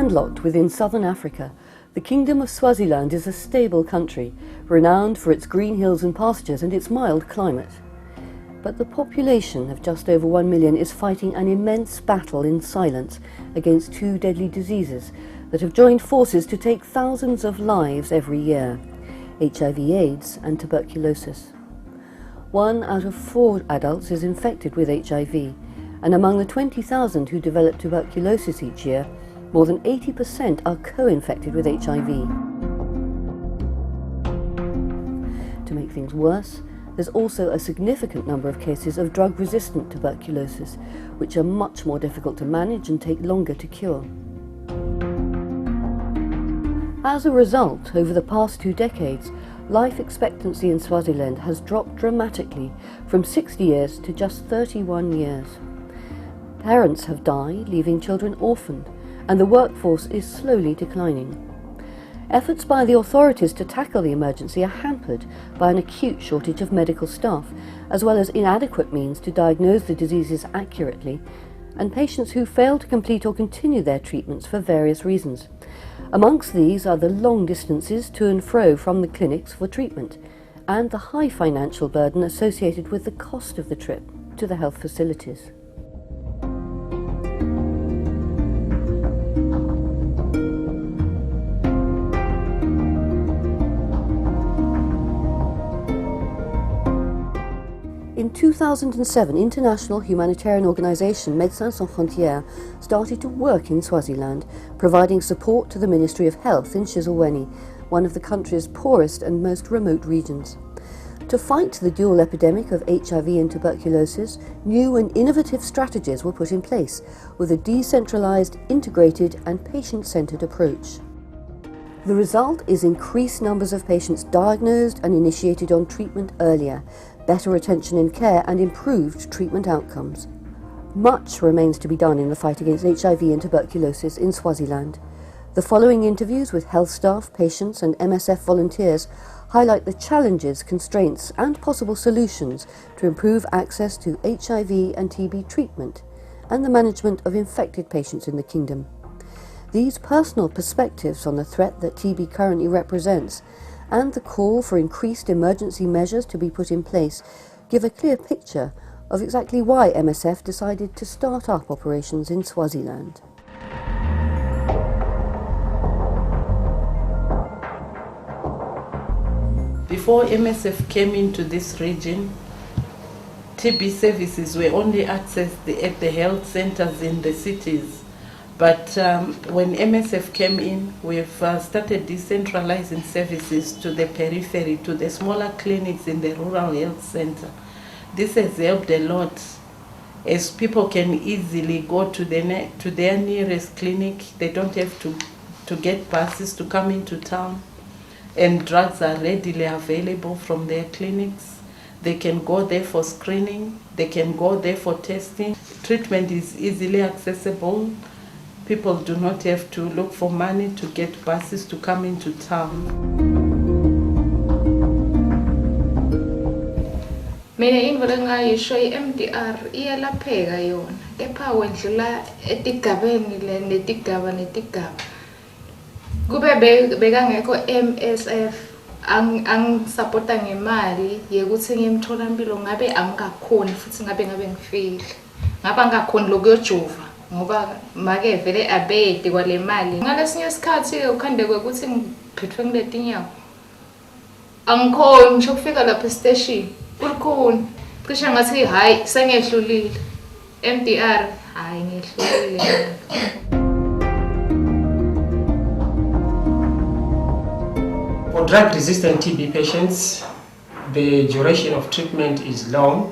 Landlocked within southern Africa, the Kingdom of Swaziland is a stable country, renowned for its green hills and pastures and its mild climate. But the population of just over 1 million is fighting an immense battle in silence against two deadly diseases that have joined forces to take thousands of lives every year: HIV/AIDS and tuberculosis. 1 out of 4 adults is infected with HIV, and among the 20,000 who develop tuberculosis each year, more than 80% are co-infected with HIV. To make things worse, there's also a significant number of cases of drug-resistant tuberculosis, which are much more difficult to manage and take longer to cure. As a result, over the past 2 decades, life expectancy in Swaziland has dropped dramatically from 60 years to just 31 years. Parents have died, leaving children orphaned, and the workforce is slowly declining. Efforts by the authorities to tackle the emergency are hampered by an acute shortage of medical staff, as well as inadequate means to diagnose the diseases accurately, and patients who fail to complete or continue their treatments for various reasons. Amongst these are the long distances to and fro from the clinics for treatment, and the high financial burden associated with the cost of the trip to the health facilities. In 2007, international humanitarian organisation Médecins Sans Frontières started to work in Swaziland, providing support to the Ministry of Health in Shiselweni, one of the country's poorest and most remote regions. To fight the dual epidemic of HIV and tuberculosis, new and innovative strategies were put in place, with a decentralised, integrated and patient-centred approach. The result is increased numbers of patients diagnosed and initiated on treatment earlier, better attention and care, and improved treatment outcomes. Much remains to be done in the fight against HIV and tuberculosis in Swaziland. The following interviews with health staff, patients and MSF volunteers highlight the challenges, constraints and possible solutions to improve access to HIV and TB treatment and the management of infected patients in the Kingdom. These personal perspectives on the threat that TB currently represents and the call for increased emergency measures to be put in place give a clear picture of exactly why MSF decided to start up operations in Swaziland. Before MSF came into this region, TB services were only accessed at the health centers in the cities. But when MSF came in, we've started decentralizing services to the periphery, to the smaller clinics in the rural health center. This has helped a lot, as people can easily go to their nearest clinic. They don't have to get buses to come into town, and drugs are readily available from their clinics. They can go there for screening, they can go there for testing. Treatment is easily accessible. People do not have to look for money to get buses to come into town. Mina ingibonga MDR iyalapheka yona kepha wendlula etigabeni netigaba kube bekangekho MSF angisupporta ngemali yekuthi ngimtholampilo ngabe angikakhoni futhi ngabe ngifile ngaba ngakhoni lokuyojova ngoba make vele abede kwale mali ngalesinye isikhathi ukhande kwekuthi ngiphethwe ngiletinyawo angikhoni ngisho ukufika lapha e-station kulikhuni cishe ngathi hayi sengehlulile MDR hayi ngehlulile. For drug-resistant TB patients, the duration of treatment is long.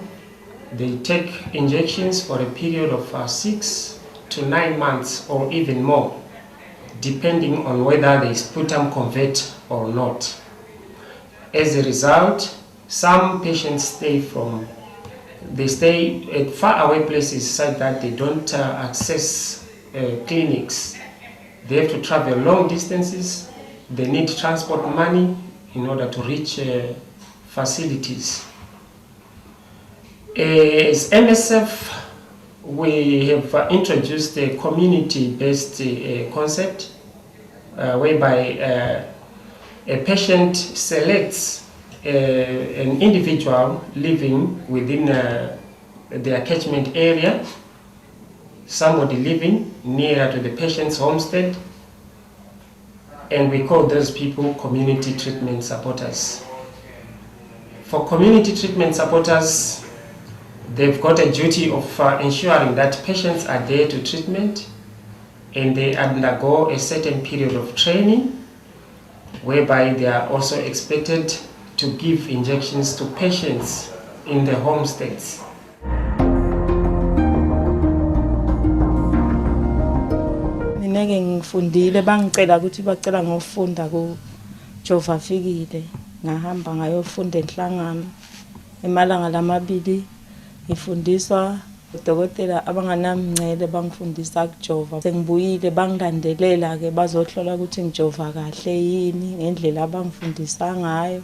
They take injections for a period of 6 to 9 months or even more, depending on whether the sputum convert or not. As a result, some patients stay at far away places such that they don't access clinics. They have to travel long distances. They need transport money in order to reach facilities. As MSF we have introduced a community-based concept whereby a patient selects an individual living within their catchment area, somebody living nearer to the patient's homestead, and we call those people community treatment supporters. For community treatment supporters, they've got a duty of ensuring that patients are there to treatment, and they undergo a certain period of training whereby they are also expected to give injections to patients in the homesteads. Ngeke ngifundile bangicela ukuthi bacela ngofunda ku Jova fikile ngahamba ngayofunda enhlangano emalanga lamabili ngifundiswa udokotela abanganamncele bangifundisa kujova sengibuyile bangilandelela ke bazohlola ukuthi ngijova kahle yini ngendlela abangifundisa ngayo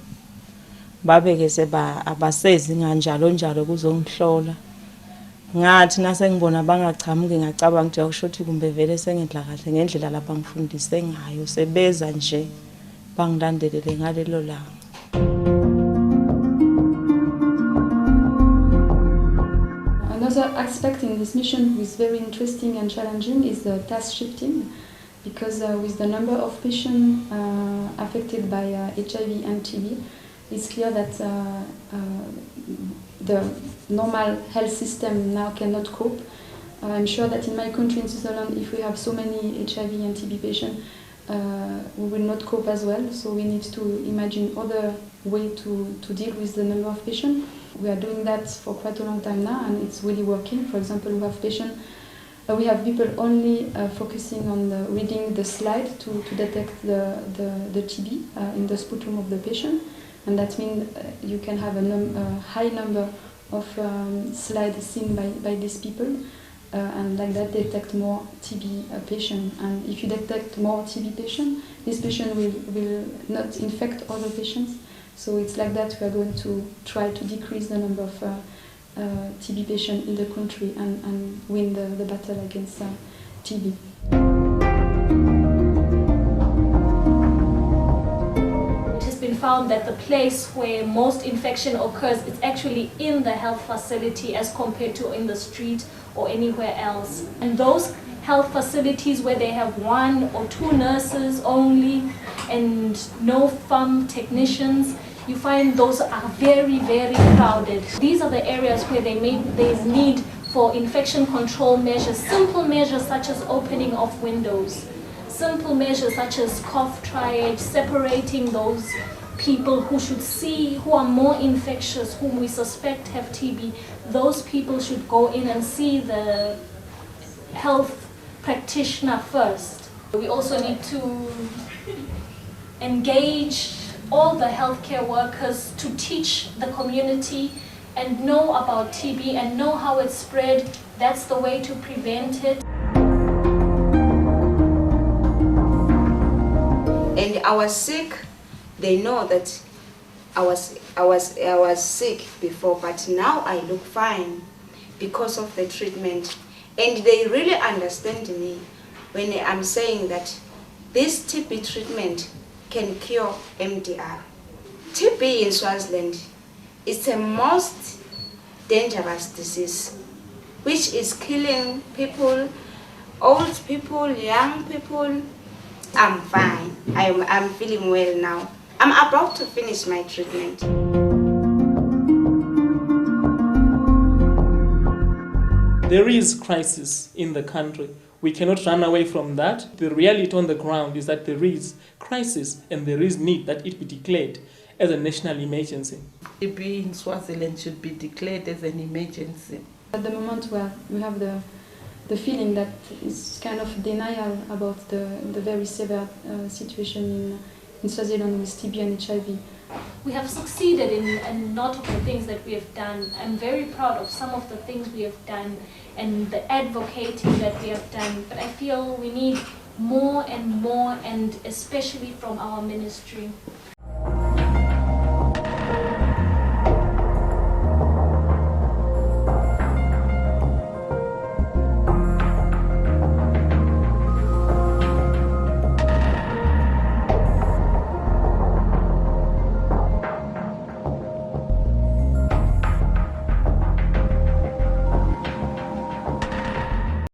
babeke seba abasezi kanjalo njalo kuzongihlola ngathi nase ngibona bangachamuki ngacabanga nje ukusho ukuthi kumbe vele sengidla kahle ngendlela labangifundise ngayo sebeza nje bangilandelele ngalelo langa. Another aspect in this mission which is very interesting and challenging is the task shifting, because with the number of patients affected by HIV and TB, it's clear that the normal health system now cannot cope. I'm sure that in my country, in Switzerland, if we have so many HIV and TB patients, we will not cope as well. So we need to imagine other way to deal with the number of patients. We are doing that for quite a long time now, and it's really working. For example, we have patients. We have people only focusing on reading the slide to detect the TB in the sputum of the patient, and that means you can have a high number of slides seen by these people, and like that detect more TB patients. And if you detect more TB patients, this patient will not infect other patients. So it's like that we are going to try to decrease the number of TB patients in the country and win the battle against TB. It has been found that the place where most infection occurs is actually in the health facility as compared to in the street or anywhere else. And those health facilities where they have 1 or 2 nurses only and no farm technicians, you find those are very, very crowded. These are the areas where there's need for infection control measures, simple measures such as opening of windows, simple measures such as cough triage, separating those people who are more infectious, whom we suspect have TB. Those people should go in and see the health practitioner first. We also need to engage all the healthcare workers to teach the community and know about TB and know how it's spread. That's the way to prevent it. And I was sick. They know that I was sick before, but now I look fine because of the treatment. And they really understand me when I'm saying that this TB treatment can cure MDR. TB in Swaziland is the most dangerous disease, which is killing people, old people, young people. I'm fine. I'm feeling well now. I'm about to finish my treatment. There is crisis in the country. We cannot run away from that. The reality on the ground is that there is crisis and there is need that it be declared as a national emergency. TB in Swaziland should be declared as an emergency. At the moment where we have the feeling that it's kind of denial about the very severe situation in Swaziland with TB and HIV. We have succeeded in a lot of the things that we have done. I'm very proud of some of the things we have done and the advocating that we have done. But I feel we need more and more, and especially from our ministry.